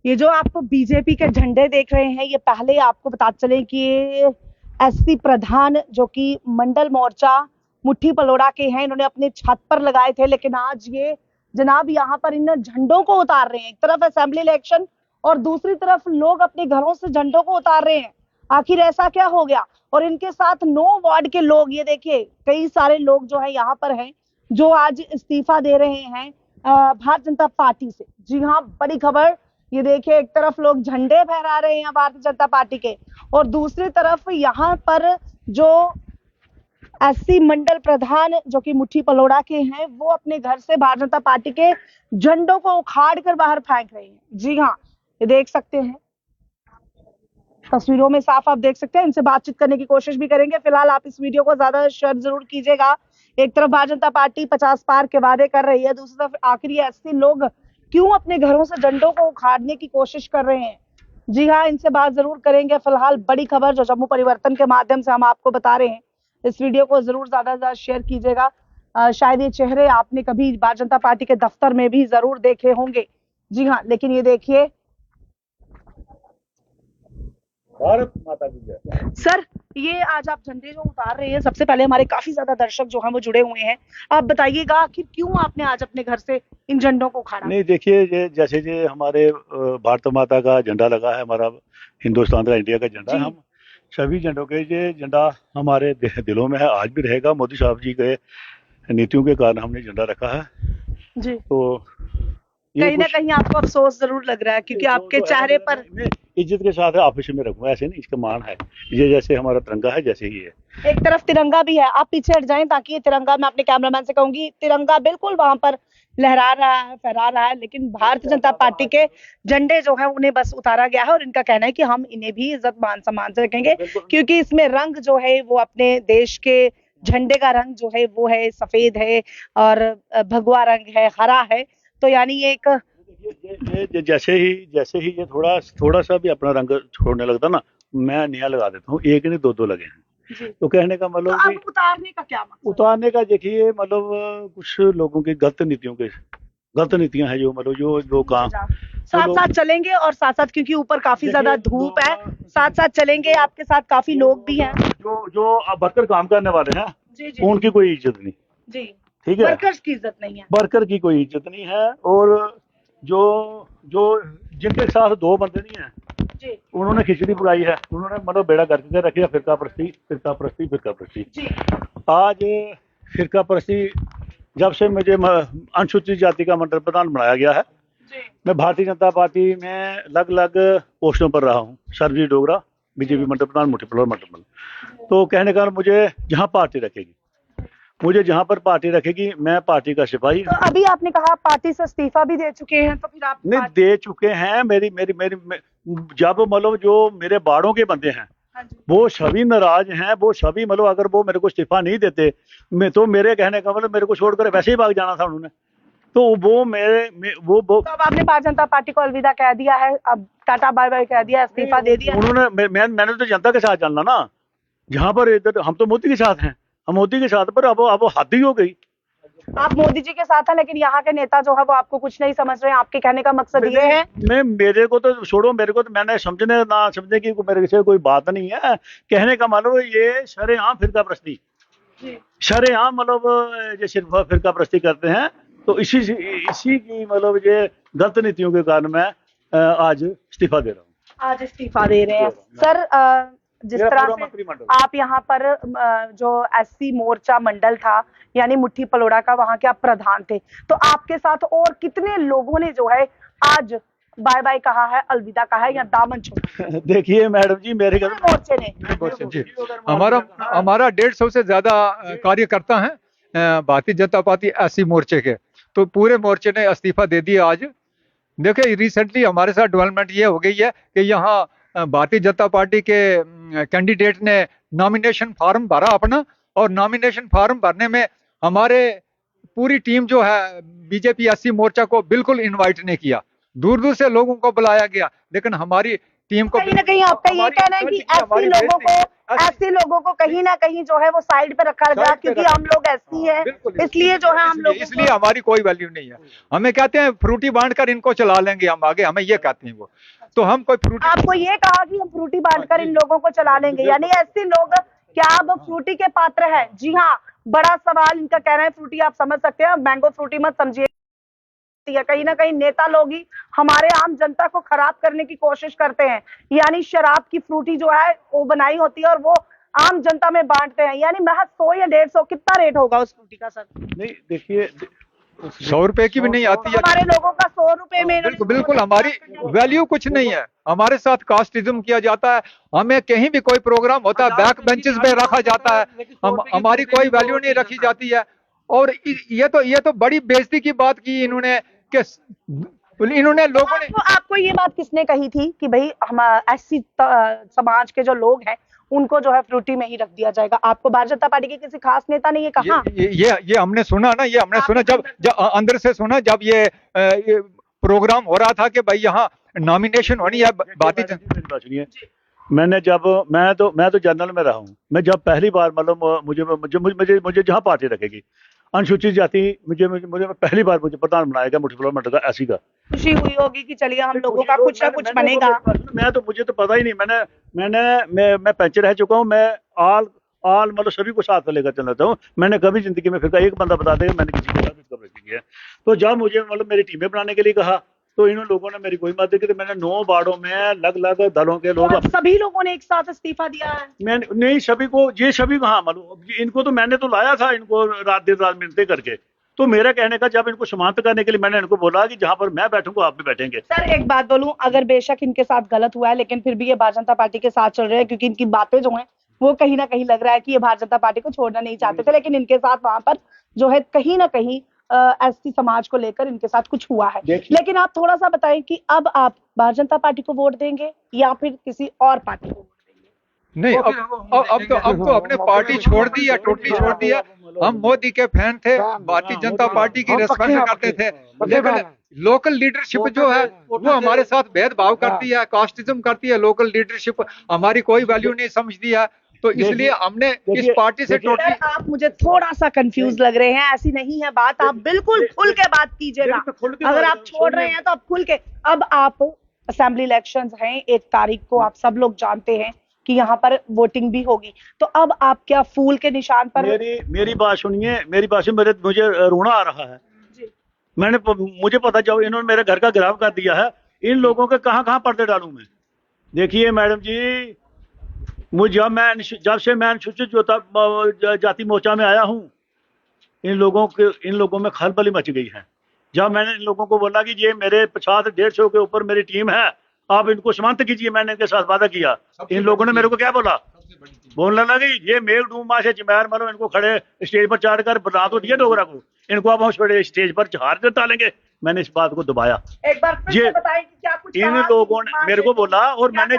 ये जो आप बीजेपी के झंडे देख रहे हैं, ये पहले आपको बता चले कि ये एससी प्रधान जो कि मंडल मोर्चा मुट्ठी पलोड़ा के हैं, इन्होंने अपने छत पर लगाए थे, लेकिन आज ये जनाब यहाँ पर इन झंडों को उतार रहे हैं। एक तरफ असेंबली इलेक्शन और दूसरी तरफ लोग अपने घरों से झंडों को उतार रहे हैं। आखिर ऐसा क्या हो गया? और इनके साथ 9 वार्ड के लोग, ये देखिए कई सारे लोग जो है यहाँ पर हैं, जो आज इस्तीफा दे रहे हैं भारतीय जनता पार्टी से। जी हाँ, बड़ी खबर। ये देखिए एक तरफ लोग झंडे फहरा रहे हैं भारतीय जनता पार्टी के, और दूसरी तरफ यहाँ पर जो एससी मंडल प्रधान जो कि मुट्ठी पलोड़ा के हैं, वो अपने घर से भारतीय जनता पार्टी के झंडों को उखाड़ कर बाहर फेंक रहे हैं। जी हाँ, ये देख सकते हैं, तस्वीरों में साफ आप देख सकते हैं। इनसे बातचीत करने की कोशिश भी करेंगे। फिलहाल आप इस वीडियो को ज्यादा शेयर जरूर कीजिएगा। एक तरफ भारतीय जनता पार्टी 50 पार के वादे कर रही है, दूसरी तरफ आखिर ये 80 लोग क्यों अपने घरों से झंडों को उखाड़ने की कोशिश कर रहे हैं? जी हाँ, इनसे बात जरूर करेंगे। फिलहाल बड़ी खबर जो जम्मू परिवर्तन के माध्यम से हम आपको बता रहे हैं, इस वीडियो को जरूर ज्यादा से ज्यादा शेयर कीजिएगा। शायद ये चेहरे आपने कभी भारतीय जनता पार्टी के दफ्तर में भी जरूर देखे होंगे। जी हाँ, लेकिन ये देखिए, भारत माता की जय। सर ये आज आप झंडे जो उतार रहे हैं, सबसे पहले हमारे काफी ज्यादा दर्शक जो हैं वो जुड़े हुए हैं, आप बताइएगा आखिर क्यों आपने आज अपने घर से इन झंडों को उखाड़ा? नहीं देखिए, ये जैसे ये हमारे भारत माता का झंडा लगा है, हमारा हिंदुस्तान का, इंडिया का झंडा, हम सभी झंडों के, ये झंडा हमारे दिलों में है, आज भी रहेगा। मोदी साहब जी के नीतियों के कारण हमने झंडा रखा है जी। तो कहीं ना कहीं आपको अफसोस जरूर लग रहा है, क्योंकि आपके चेहरे पर इज्जत के साथ ऑफिस में रखूंगा, ऐसे नहीं, इसका मान है ये, जैसे हमारा तिरंगा है जैसे ही है। एक तरफ तिरंगा भी है, आप पीछे हट जाएं ताकि ये तिरंगा, मैं अपने कैमरामैन से कहूंगी, तिरंगा बिल्कुल वहां पर लहरा रहा है, फहरा रहा है, लेकिन भारतीय जनता पार्टी के झंडे जो है उन्हें बस उतारा गया है। और इनका कहना है कि हम इन्हें भी इज्जत मान सम्मान से रखेंगे, क्योंकि इसमें रंग जो है वो अपने देश के झंडे का रंग जो है वो है सफेद है और भगवा रंग है, हरा है। तो यानी ये एक जैसे ही ये थोड़ा सा भी अपना रंग छोड़ने लगता ना, मैं नया लगा देता हूँ। एक नहीं, दो लगे हैं। तो कहने का मतलब तो उतारने का क्या मतलब? उतारने का देखिए मतलब कुछ लोगों की गलत नीतियां हैं, जो मतलब जो काम साथ साथ चलेंगे, और साथ साथ क्योंकि ऊपर काफी ज्यादा धूप है, साथ साथ चलेंगे। आपके साथ काफी लोग भी हैं जो बढ़कर काम करने वाले हैं, उनकी कोई इज्जत नहीं। जी, ठीक है, वर्कर्स की इज्जत नहीं है, वर्कर की कोई इज्जत नहीं है। और जो जिनके साथ 2 बंदे नहीं है जी, उन्होंने खिचड़ी पकाई है, उन्होंने मतलब बेड़ा गर्क कर रखी है। फिरका प्रस्ती। आज फिरका प्रस्ती जब से मुझे अनुसूचित जाति का मंडल प्रधान बनाया गया है, मैं भारतीय जनता पार्टी में अलग अलग पोस्टों पर रहा हूँ। सरजी डोगरा, बीजेपी मंडल प्रधान, मुट्ठी पलोड़ा मंडल। तो कहने का मुझे जहाँ पर पार्टी रखेगी, मैं पार्टी का सिपाही। तो अभी आपने कहा पार्टी से इस्तीफा भी दे चुके हैं, तो फिर आप नहीं दे चुके हैं। मेरी जब मतलब जो मेरे बाड़ों के बंदे हैं, वो सभी नाराज हैं, वो सभी मतलब अगर वो मेरे को इस्तीफा नहीं देते, तो मेरे कहने का मतलब मेरे को छोड़कर वैसे ही भाग जाना था उन्होंने। तो वो तो अब आपने भारतीय जनता पार्टी को अलविदा कह दिया है, अब टाटा बाय बाय कह दिया, इस्तीफा दे दिया उन्होंने। मैंने तो जनता के साथ चलना ना, जहाँ पर इधर हम तो मोदी के साथ हैं, हम मोदी के साथ, पर अब हद ही हो गई। आप मोदी जी के साथ हैं, लेकिन यहाँ के नेता जो है वो आपको कुछ नहीं समझ रहे हैं। आपके कहने का मकसद ये है, मेरे को तो छोड़ो, मेरे को तो मैंने समझने ना समझने की मेरे से कोई बात नहीं है। कहने का मतलब ये शरेआम फिरका प्रस्ती, शरेआम मतलब ये सिर्फ फिरका प्रस्ती करते हैं। तो इसी की मतलब ये गलत नीतियों के कारण मैं आज इस्तीफा दे रहा हूँ। आज इस्तीफा दे रहे हैं सर। जिस तरह से आप यहाँ पर जो एससी मोर्चा मंडल था, यानी मुट्ठी पलोड़ा का, वहां के आप प्रधान थे, तो आपके साथ और कितने लोगों ने जो है आज बाय बाय कहा है, अलविदा कहा है, या दामन छोड़ा? देखिए मैडम जी, मेरे मोर्चे ने हमारा 150 से ज्यादा कार्यकर्ता हैं भारतीय जनता पार्टी एससी मोर्चे के, तो पूरे मोर्चे ने इस्तीफा दे दिया आज। देखिए रिसेंटली हमारे साथ डेवलपमेंट ये हो गई है कि यहाँ भारतीय जनता पार्टी के कैंडिडेट ने नॉमिनेशन फॉर्म भरा अपना, और नॉमिनेशन फॉर्म भरने में हमारे पूरी टीम जो है बीजेपी एससी मोर्चा को बिल्कुल इनवाइट नहीं किया। दूर दूर से लोगों को बुलाया गया, लेकिन हमारी टीम को कहीं ना कहीं आपका ये कहना है कि एससी लोगों को ऐसे लोगों को कहीं ना कहीं जो है वो साइड पे रखा गया, क्योंकि हम लोग ऐसी हैं, इसलिए जो है हम लोग, इसलिए हमारी कोई वैल्यू नहीं है। हमें कहते हैं फ्रूटी बांट कर इनको चला लेंगे हम आगे, हमें ये कहते हैं वो। तो हम कोई फ्रूटी, आपको ये कहा कि हम फ्रूटी बांटकर इन लोगों को चला लेंगे, यानी ऐसे लोग क्या अब फ्रूटी के पात्र है? जी हाँ, बड़ा सवाल इनका कहना है। फ्रूटी आप समझ सकते हैं, मैंगो फ्रूटी मत समझिए, कहीं ना कहीं नेता लोग ही हमारे आम जनता को खराब करने की कोशिश करते हैं। यानी शराब की फ्रूटी जो है वो बनाई होती है और वो आम जनता में बांटते हैं, यानी महज 100 या 150, कितना रेट होगा उस फ्रूटी का सर? नहीं देखिए, 100 रुपए की भी नहीं आती है हमारे लोगों का 100 रुपए में, बिल्कुल हमारी वैल्यू कुछ नहीं है। हमारे साथ कास्टिज्म किया जाता है, हमें कहीं भी कोई प्रोग्राम होता है बैक बेंचेस पे रखा जाता है, हमारी कोई वैल्यू नहीं रखी जाती है। और ये तो बड़ी बेइज्जती की बात की इन्होंने, कि इन्होंने लोगों ने, आपको ये बात किसने कही थी कि भाई हम ऐसी समाज के जो लोग हैं उनको जो है फ्रूटी में ही रख दिया जाएगा? आपको भारतीय जनता पार्टी के किसी खास नेता ने ये कहा? ये हमने सुना ना, ये हमने सुना जब अंदर से सुना, जब ये प्रोग्राम हो रहा था कि भाई यहाँ नॉमिनेशन होनी है भारतीय। मैंने जब मैं तो जनरल में रहा हूँ, मैं जब पहली बार मतलब मुझे जहाँ पार्टी रखेगी अनुसूचित जाति, मुझे पहली बार मुझे प्रधान बनाया गया मुट्ठी मंडल का ऐसी का। खुशी हुई होगी कि चलिए हम लोगों का कुछ ना कुछ बनेगा। मुझे तो पता ही नहीं, मैं पंच रह चुका हूँ, मैं आल मतलब सभी को साथ में लेकर चल रहा हूँ। मैंने कभी जिंदगी में फिर एक बंदा बता देगा मैंने किसी के साथ इसका रखी है। तो जब मुझे मतलब मेरी टीमें बनाने के लिए कहा तो इन लोगों ने मेरी कोई मदद की, तो मैंने 9 वार्डों में अलग अलग दलों के लोग, सभी लोगों ने एक साथ इस्तीफा दिया है? मैं नहीं, सभी को, ये सभी कहाँ मालूम, इनको तो मैंने तो लाया था, इनको रात दिन रात मिलते करके। तो मेरा कहने का, जब इनको समाप्त करने के लिए मैंने इनको बोला कि जहां पर मैं बैठूंगा आप भी बैठेंगे। सर एक बात बोलूं, अगर बेशक इनके साथ गलत हुआ है लेकिन फिर भी ये भारतीय जनता पार्टी के साथ चल रहे हैं, क्योंकि इनकी बातें जो हैं वो कहीं ना कहीं लग रहा है कि ये भारतीय जनता पार्टी को छोड़ना नहीं चाहते थे, लेकिन इनके साथ वहां पर जो है कहीं ना कहीं एससी समाज को लेकर इनके साथ कुछ हुआ है। लेकिन आप थोड़ा सा बताएं कि अब आप भारतीय जनता पार्टी को वोट देंगे या फिर किसी और पार्टी को? नहीं, अब तो अपने पार्टी छोड़ दी है, टोटली छोड़ दी है। हम मोदी के फैन थे, भारतीय जनता पार्टी की रिस्पेक्ट करते थे, लेकिन लोकल लीडरशिप जो है वो हमारे साथ भेदभाव करती है, कास्टिज्म करती है। लोकल लीडरशिप हमारी कोई वैल्यू नहीं समझती है, तो इसलिए हमने इस पार्टी से टोटली। आप मुझे थोड़ा सा कंफ्यूज लग रहे हैं, ऐसी नहीं है बात, आप बिल्कुल खुल के बात कीजिएगा। अगर आप छोड़ रहे हैं तो आप खुल के। अब आप असेंबली इलेक्शंस हैं 1 तारीख को, आप सब लोग जानते हैं कि यहाँ पर वोटिंग भी होगी, तो अब आप क्या फूल के निशान पर? मेरी बात सुनिए, मुझे रोना आ रहा है। मुझे पता जब इन्होंने मेरे घर का घेराव कर दिया है, इन लोगों के कहाँ पर्दे डालूं मैं? देखिए मैडम जी, जब से मैं अनुसूचित जाति मोर्चा में आया हूँ, इन लोगों में खलबली मच गई है। जब मैंने इन लोगों को बोला कि ये मेरे 50-150 के ऊपर मेरी टीम है, आप इनको समाप्त कीजिए, मैंने इनके साथ वादा किया। इन लोगों ने मेरे को क्या बोला? बोलने लगी ये मेघ डूमा से चिमैर, मतलब इनको खड़े स्टेज पर चढ़कर बना तो दिया डोगरा को, इनको अब हम छोड़े स्टेज पर हार कर डालेंगे। मैंने इस बात को दबाया। एक बार फिर बताइए कि क्या कुछ इन लोगों ने मेरे को बोला, और मैंने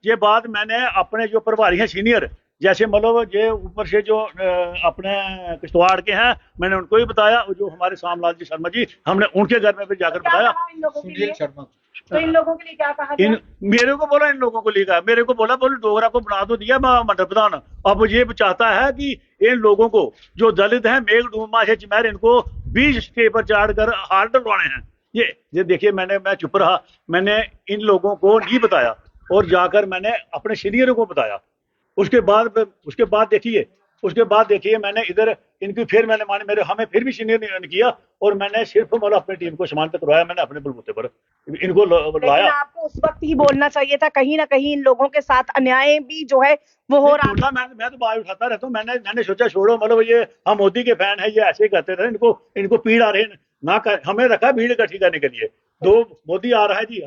ये बात मैंने अपने जो प्रभारी हैं सीनियर, जैसे मतलब ये ऊपर से जो अपने किश्तवाड़ के हैं, मैंने उनको ही बताया, और जो हमारे सामलाल जी शर्मा जी, हमने उनके घर में भी जाकर बताया। तो इन लोगों के लिए क्या कहा? मेरे को बोला, इन लोगों को लिखा, मेरे को बोला डोगरा को बना तो दिया मंडल प्रधान, अब ये चाहता है कि इन लोगों को जो दलित हैं मेघ डूमा से चिमैर, इनको 20 स्टेज पर चढ़कर हार डलवाने हैं। ये देखिए, मैं चुप रहा, मैंने इन लोगों को नहीं बताया, और जाकर मैंने अपने सीनियरों को बताया। उसके बाद देखिए मैंने इधर इनकी फिर मैंने हमें फिर भी सीनियर ने किया, और मैंने सिर्फ मतलब अपनी टीम को समाप्त करवाया, मैंने अपने बलबूते पर इनको लाया। आपको उस वक्त ही बोलना चाहिए था, कहीं ना कहीं इन लोगों के साथ अन्याय भी जो है वो हो रहा था। मैं तो बात उठाता रहता हूँ, मैंने सोचा छोड़ो, मतलब ये हम मोदी के फैन है, ये ऐसे ही करते रहे, इनको पीड़ आ रही ना कर, हमें रखा भीड़ इकट्ठी करने के लिए। मोदी आ रहा है जी,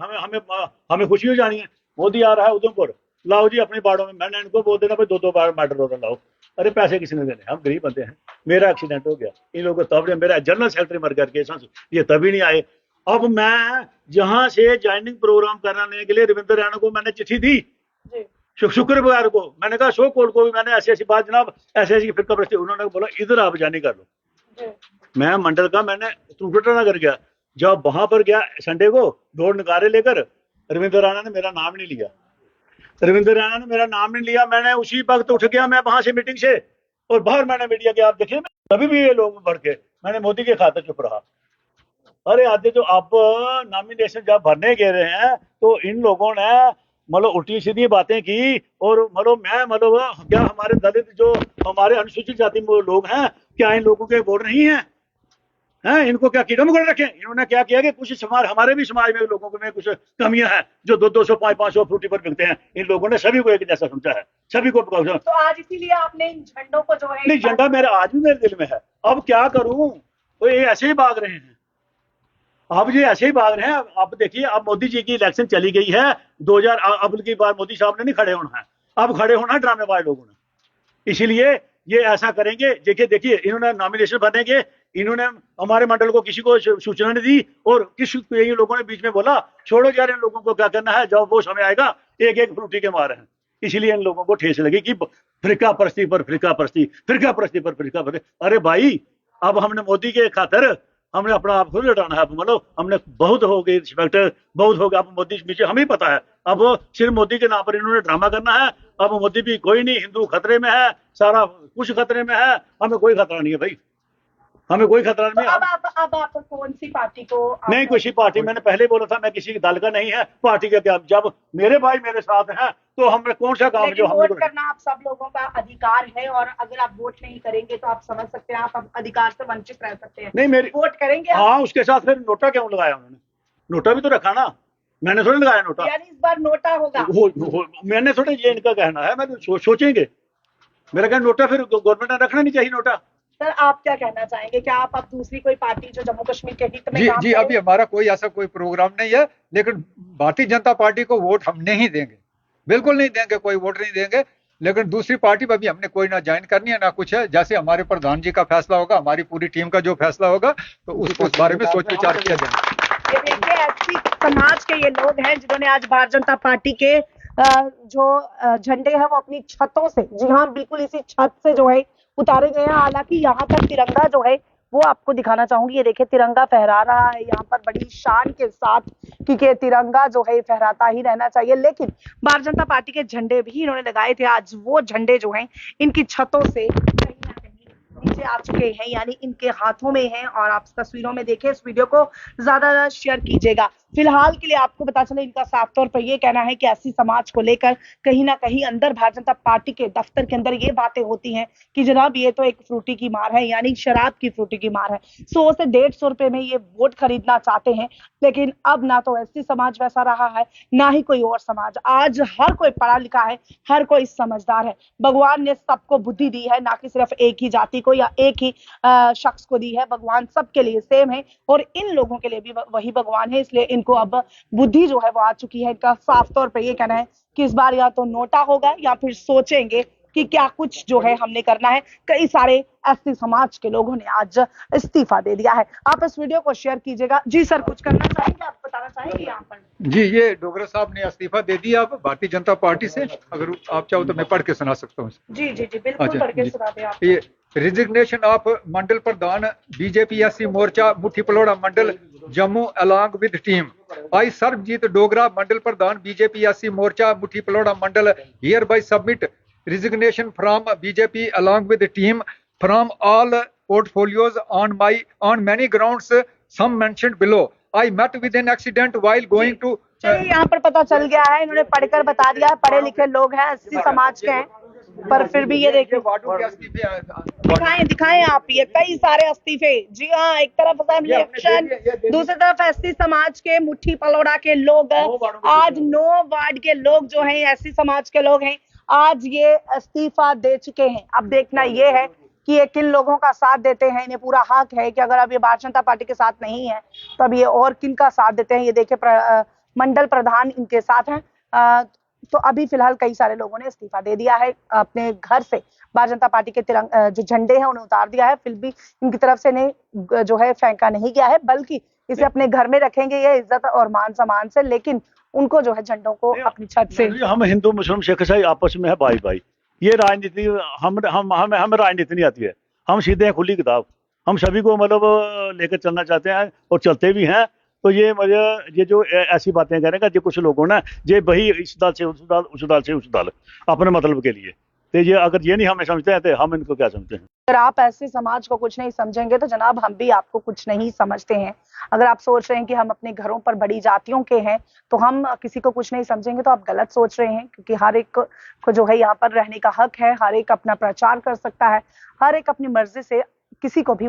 हमें खुशी हो जानी है, मोदी आ रहा है उधमपुर, लाओ जी अपनी बाड़ों में। मैंने इनको बोल देना भाई 2-2 बार मैटर लाओ। अरे पैसे किसी ने देने, हम गरीब बंदे हैं। मेरा एक्सीडेंट हो गया, इन लोगों को तब, मेरा जनरल सेक्रेटरी मर गया, ये तभी नहीं आए। अब मैं जहां से ज्वाइनिंग प्रोग्राम कराने के लिए रविंद्र रैना को मैंने चिट्ठी दी, शुक्रवार को मैंने कहा, शो कोल को भी मैंने ऐसी बात, जनाब ऐसी फिर कब्र, उन्होंने बोला इधर आप जानी कर लो। मैं मंडल का मैंने नगर गया, जब वहां पर गया संडे को ढोल नगारे लेकर, रविंद्र राणा ने मेरा नाम नहीं लिया। रविंद्र रैना ने मेरा नाम नहीं लिया, मैंने उसी वक्त उठ गया मैं वहां से मीटिंग से, और बाहर मैंने मीडिया के, आप देखिए तभी भी ये लोग बढ़ के, मैंने मोदी के खातिर चुप रहा। अरे आते जो आप नॉमिनेशन जब भरने गए रहे हैं तो इन लोगों ने मतलब उल्टी सीधी बातें की, और क्या हमारे दलित जो हमारे अनुसूचित जाति लोग हैं, क्या इन लोगों के वोट नहीं है? हैं, इनको क्या कीड़े मकोड़े रखे? इन्होंने क्या किया कि कुछ समाज, हमारे भी समाज में लोगों में कुछ कमियां हैं जो 200 500 फ्रूटी पर बिकते हैं, इन लोगों ने सभी को एक जैसा समझा है, सभी को। तो आज इसीलिए आपने इन झंडों को जो है, नहीं, झंडा मेरा आज भी मेरे दिल में है। अब क्या करूं, तो ये ऐसे ही भाग रहे हैं, अब ये ऐसे ही भाग रहे हैं। अब देखिए, अब मोदी जी की इलेक्शन चली गई है 2000, अब की बार मोदी साहब ने नहीं खड़े होना है, अब खड़े होना है ड्रामेबाज लोगों ने। इसीलिए ये ऐसा करेंगे। देखिए इन्होंने नॉमिनेशन भरनेंगे, इन्होंने हमारे मंडल को किसी को सूचना नहीं दी, और ये लोगों ने बीच में बोला छोड़ो यार, इन लोगों को क्या करना है, जब वो समय आएगा एक एक फ्रूटी के मारे हैं। इसीलिए इन लोगों को ठेस लगी कि फिरका परस्ती पर फिरका परस्ती, फिरका परस्ती पर फिरका परस्ती। अरे भाई, अब हमने मोदी के खातिर हमने अपना आप खुद लटाना है। मतलब हमने बहुत हो गई रिस्पेक्ट, बहुत हो गया। अब मोदी पीछे हमें पता है, अब सिर्फ मोदी के नाम पर इन्होंने ड्रामा करना है। अब मोदी भी कोई नहीं, हिंदू खतरे में है, सारा कुछ खतरे में है, हमें कोई खतरा नहीं है भाई, हमें कोई खतरा नहीं है। अब आप कौन सी पार्टी को? नहीं, किसी पार्टी, मैंने पहले ही बोला था मैं किसी दल का नहीं है, पार्टी का क्या। जब मेरे भाई मेरे साथ हैं तो हमने कौन सा काम जो हम वोट करना आप सब लोगों का अधिकार है, और अगर आप वोट नहीं करेंगे तो आप समझ सकते हैं आप अधिकार से वंचित रह सकते हैं। नहीं, मेरी वोट करेंगे आप? हाँ, उसके साथ फिर नोटा क्यों लगाया उन्होंने? नोटा भी तो रखा ना, मैंने थोड़ी लगाया नोटा। यानी इस बार नोटा होगा? मैंने थोड़े, ये इनका कहना है, मैं तो सोचेंगे। मेरा कहना नोटा फिर गवर्नमेंट ने रखना नहीं चाहिए नोटा। सर, आप क्या कहना चाहेंगे? क्या आप अब दूसरी कोई पार्टी जो जम्मू कश्मीर के हित में काम जी, अभी हमारा कोई ऐसा कोई प्रोग्राम नहीं है, लेकिन भारतीय जनता पार्टी को वोट हम नहीं देंगे, बिल्कुल नहीं देंगे, कोई वोट नहीं देंगे। लेकिन दूसरी पार्टी पर भी हमने कोई ना ज्वाइन करनी है ना कुछ है। जैसे हमारे प्रधान जी का फैसला होगा, हमारी पूरी टीम का जो फैसला होगा, तो उस बारे में सोच विचार किया जाएगा। ये देखिए, ऐसी समाज के ये लोग हैं जिन्होंने आज भारतीय जनता पार्टी के जो झंडे हैं वो अपनी छतों से, जी हाँ बिल्कुल इसी छत से जो है उतारे गए हैं। हालांकि यहाँ तक तिरंगा जो है वो आपको दिखाना चाहूंगी। ये देखिए, तिरंगा फहरा रहा है यहाँ पर बड़ी शान के साथ, क्योंकि तिरंगा जो है फहराता ही रहना चाहिए। लेकिन भारतीय जनता पार्टी के झंडे भी इन्होंने लगाए थे। आज वो झंडे जो हैं इनकी छतों से कहीं ना कहीं नीचे आ चुके हैं, यानी इनके हाथों में हैं। और आप तस्वीरों में देखें, इस वीडियो को ज्यादा शेयर कीजिएगा। फिलहाल के लिए आपको पता चले, इनका साफ तौर पर यह कहना है कि ऐसी समाज को लेकर कहीं ना कहीं अंदर भारतीय जनता पार्टी के दफ्तर के अंदर ये बातें होती हैं कि जनाब ये तो एक फ्रूटी की मार है, यानी शराब की फ्रूटी की मार है। 100 से 150 रुपए में ये वोट खरीदना चाहते हैं। लेकिन अब ना तो ऐसी समाज वैसा रहा है, ना ही कोई और समाज। आज हर कोई पढ़ा लिखा है, हर कोई समझदार है। भगवान ने सबको बुद्धि दी है, ना कि सिर्फ एक ही जाति को या एक ही शख्स को दी है। भगवान सबके लिए सेम है, और इन लोगों के लिए भी वही भगवान है। इसलिए इनको अब बुद्धि जो है वो आ चुकी है। इनका साफ तौर पर ये कहना है कि इस बार या तो नोटा होगा या फिर सोचेंगे कि क्या कुछ जो है हमने करना है। कई सारे एसटी समाज के लोगों ने आज इस्तीफा दे दिया है। आप इस वीडियो को शेयर कीजिएगा। जी सर, कुछ करना चाहेंगे, आप बताना चाहेंगे यहाँ पर? जी, ये डोगरा साहब ने इस्तीफा दे दिया अब भारतीय जनता पार्टी से। अगर आप चाहो तो मैं पढ़ के सुना सकता हूँ। जी जी जी, बिल्कुल पढ़ के सुना दें आप। ये resignation of mandal pradhan BJP SC morcha Mutthi Paloda mandal Jammu along with team. I Sarvjeet Dogra mandal pradhan BJP SC morcha Mutthi Paloda mandal hereby submit resignation from BJP along with the team from all portfolios on many grounds, some mentioned below. I met with an accident while going to चलिए, यहाँ पर पता चल गया है, इन्होंने पढ़कर बता दिया है। पढ़े लिखे लोग हैं, एससी समाज के हैं, पर फिर भी ये देखिए, दिखाएं आप ये कई सारे इस्तीफे। जी हाँ, एक तरफ इलेक्शन, दूसरी तरफ एससी समाज के मुट्ठी पलोड़ा के लोग, आज 9 वार्ड के लोग जो हैं एससी समाज के लोग हैं, आज ये इस्तीफा दे चुके हैं। अब देखना ये है कि ये किन लोगों का साथ देते हैं। इन्हें पूरा हक है कि अगर अब ये भारतीय जनता पार्टी के साथ नहीं है तो अब ये और किन का साथ देते हैं। ये देखिए, मंडल प्रधान इनके साथ हैं। तो अभी फिलहाल कई सारे लोगों ने इस्तीफा दे दिया है, अपने घर से भारतीय जनता पार्टी के तिरंगा जो झंडे हैं उन्हें उतार दिया है। फिर भी इनकी तरफ से नहीं जो है फेंका नहीं गया है, बल्कि इसे अपने घर में रखेंगे ये इज्जत और मान सम्मान से। लेकिन उनको जो है झंडों को अपनी छत से, हम हिंदू मुस्लिम सिख ईसाई आपस में है भाई भाई। ये राजनीति हम राजनीति नहीं आती है, हम सीधे हैं खुली किताब। हम सभी को मतलब लेकर चलना चाहते हैं और चलते भी हैं। तो ये मुझे ये जो ऐसी बातें कह रहे हैं कि जो कुछ लोगों ना ये वही इस दल से उस दल, उस दल से उस दल, अपने मतलब के लिए, तो ये अगर ये नहीं हमें समझते हैं तो हम इनको क्या समझते हैं। अगर आप ऐसे समाज को कुछ नहीं समझेंगे तो जनाब हम भी आपको कुछ नहीं समझते हैं। अगर आप सोच रहे हैं कि हम अपने घरों पर बड़ी जातियों के हैं तो हम किसी को कुछ नहीं समझेंगे, तो आप गलत सोच रहे हैं, क्योंकि हर एक को जो है यहाँ पर रहने का हक है, हर एक अपना प्रचार कर सकता है, हर एक अपनी मर्जी से किसी को भी